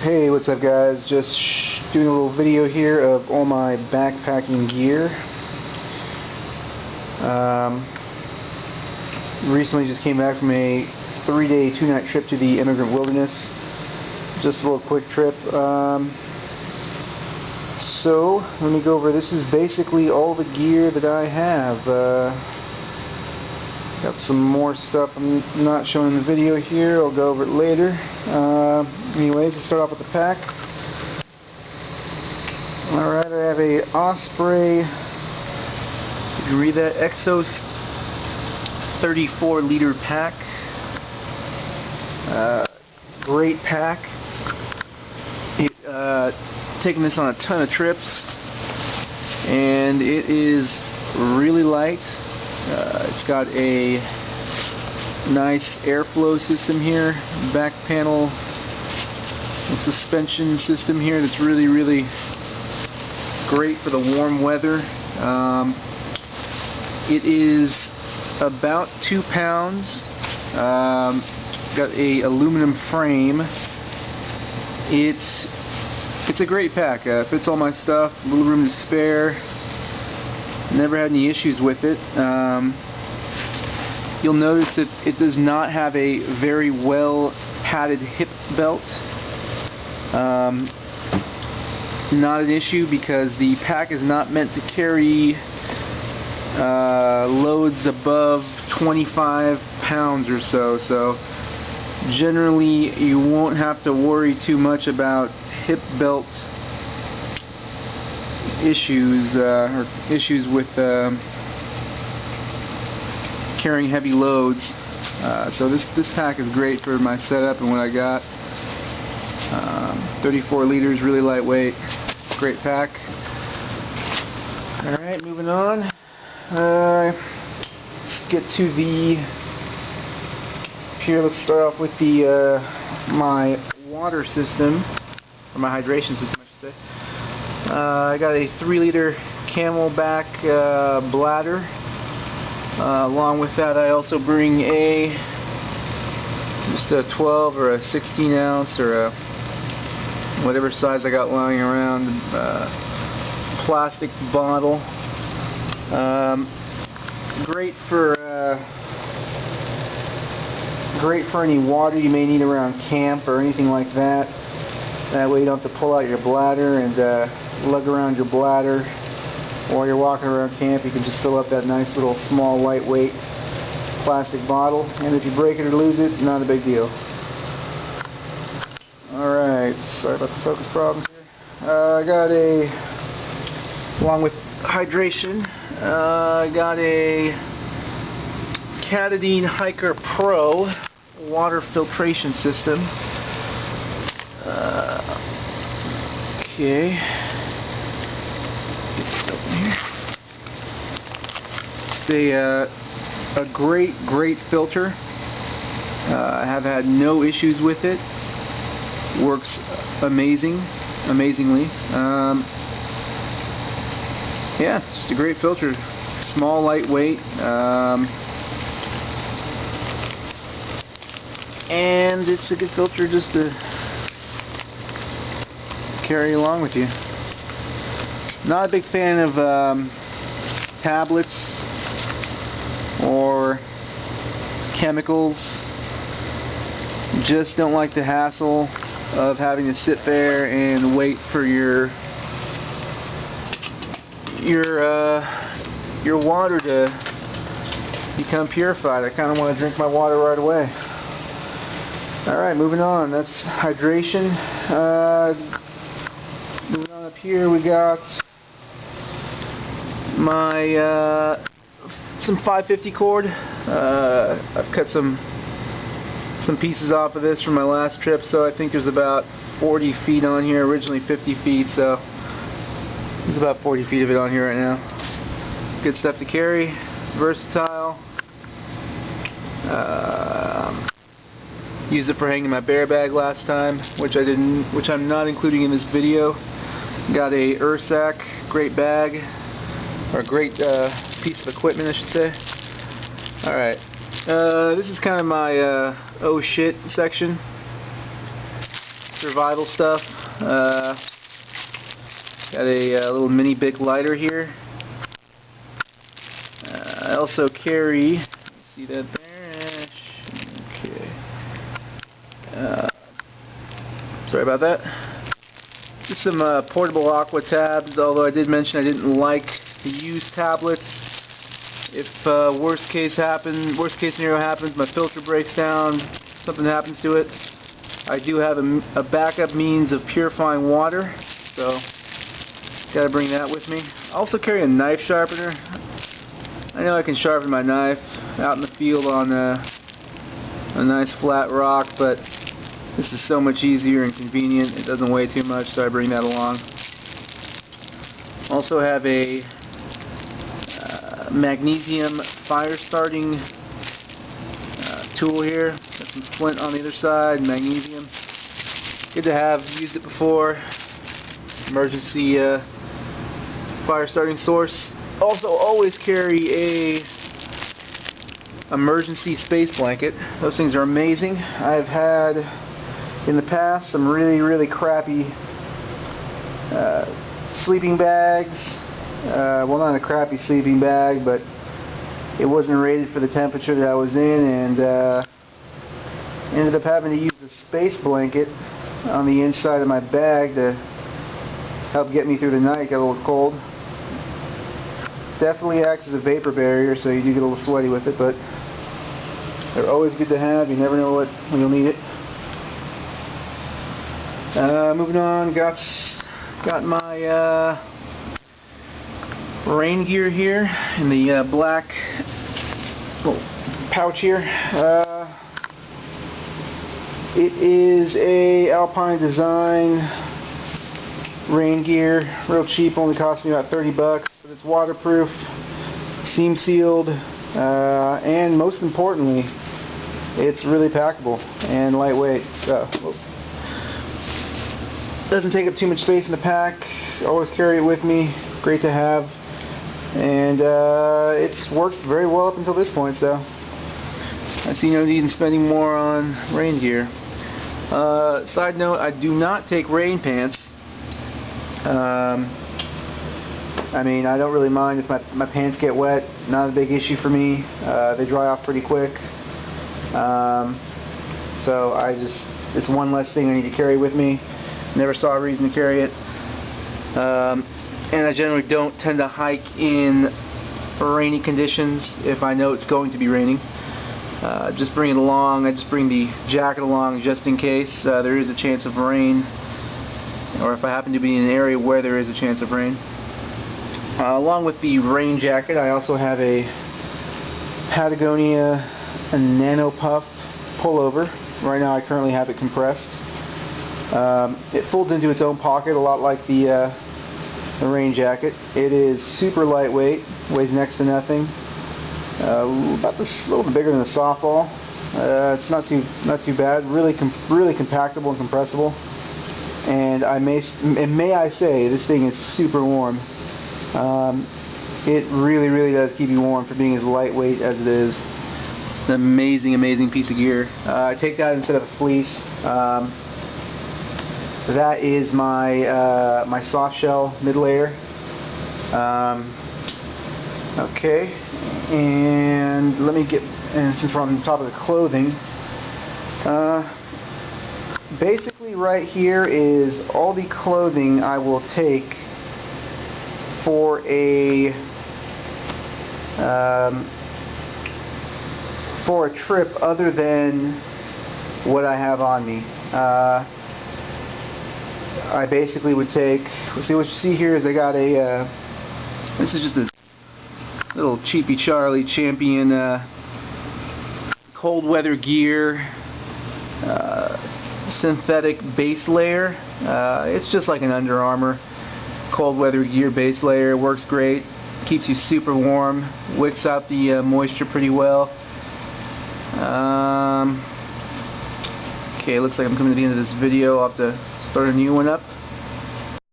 Hey, what's up guys? Just doing a little video here of all my backpacking gear. Recently just came back from a 3-day, 2-night trip to the Immigrant Wilderness. Just a little quick trip. So, let me go over, this is basically all the gear that I have. Got some more stuff I'm not showing in the video here. I'll go over it later. Anyways, let's start off with the pack. Alright, I have a Osprey, so you can read that, Exos 34 liter pack. Great pack. Taking this on a ton of trips, and it is really light. It's got a nice airflow system here, back panel, a suspension system here that's really great for the warm weather. It is about 2 pounds. Got a aluminum frame. It's a great pack. Fits all my stuff, a little room to spare. Never had any issues with it. You'll notice that it does not have a very well padded hip belt. Not an issue because the pack is not meant to carry loads above 25 pounds or so. So generally you won't have to worry too much about hip belt issues or issues with carrying heavy loads. So this pack is great for my setup and what I got. 34 liters, really lightweight, great pack. Alright, moving on. Let's get to the here. Let's start off with the my water system, or my hydration system I should say. I got a 3-liter Camelback bladder. Along with that, I also bring just a 12 or a 16 ounce or a whatever size I got lying around, plastic bottle. Great for any water you may need around camp or anything like that. That way you don't have to pull out your bladder and lug around your bladder while you're walking around camp. You can just fill up that nice little small lightweight plastic bottle, and if you break it or lose it, not a big deal. Alright, sorry about the focus problems here. I got along with hydration, I got a Katadyn Hiker Pro water filtration system. Okay. Get this open here. It's a great filter. I have had no issues with it. Works amazingly. Yeah, it's just a great filter. Small, lightweight, and it's a good filter just to carry along with you. Not a big fan of tablets or chemicals. Just don't like the hassle of having to sit there and wait for your water to become purified. I kind of want to drink my water right away. Alright, moving on. That's hydration. Moving on up here, we got my some 550 cord. I've cut some pieces off of this from my last trip, so I think there's about 40 feet on here. Originally 50 feet, so there's about 40 feet of it on here right now. Good stuff to carry, versatile. Used it for hanging my bear bag last time, which I'm not including in this video. Got a Ursack, great bag, or great piece of equipment I should say. Alright, this is kind of my oh shit section. survival stuff. Got a little mini Bic lighter here. I also carry, see that there? Okay. Sorry about that. Just some portable aqua tabs, although I did mention I didn't like to use tablets. If worst case scenario happens, my filter breaks down, something happens to it, I do have a backup means of purifying water, so gotta bring that with me. I also carry a knife sharpener. I know I can sharpen my knife out in the field on a nice flat rock, but this is so much easier and convenient. It doesn't weigh too much, so I bring that along. Also have a magnesium fire starting tool here. Got some flint on the other side, magnesium. Good to have, used it before. Emergency fire starting source. Also always carry a emergency space blanket. Those things are amazing. I've had in the past some really crappy sleeping bags. Well, not a crappy sleeping bag, but it wasn't rated for the temperature that I was in, and ended up having to use the space blanket on the inside of my bag to help get me through the night. It got a little cold. Definitely acts as a vapor barrier, so you do get a little sweaty with it, but they're always good to have. You never know when you'll need it. Moving on, got my rain gear here in the black little pouch here. It is a Alpine Design rain gear, real cheap, only cost me about 30 bucks, but it's waterproof, seam sealed, and most importantly, it's really packable and lightweight, so doesn't take up too much space in the pack. Always carry it with me, great to have, and it's worked very well up until this point, so I see no need in spending more on rain gear. Side note, I do not take rain pants. I mean, I don't really mind if my pants get wet, not a big issue for me. They dry off pretty quick, so it's one less thing I need to carry with me. Never saw a reason to carry it. And I generally don't tend to hike in rainy conditions if I know it's going to be raining. Just bring it along. I just bring the jacket along just in case there is a chance of rain, or if I happen to be in an area where there is a chance of rain. Along with the rain jacket, I also have a Patagonia Nano Puff pullover. Right now I currently have it compressed. It folds into its own pocket, a lot like the rain jacket. It is super lightweight, weighs next to nothing. About a little bit bigger than a softball. It's not too bad. Really compactable and compressible. And may I say, this thing is super warm. It really does keep you warm for being as lightweight as it is. It's an amazing piece of gear. I take that instead of a fleece. That is my my soft shell mid layer. Okay, and since we're on top of the clothing, basically right here is all the clothing I will take for a trip other than what I have on me. I basically would take, see what you see here is I got a, this is just a little Cheapy Charlie Champion cold weather gear synthetic base layer. It's just like an Under Armour cold weather gear base layer. It works great, keeps you super warm, wicks out the moisture pretty well. Okay, looks like I'm coming to the end of this video. I'll have to start a new one up.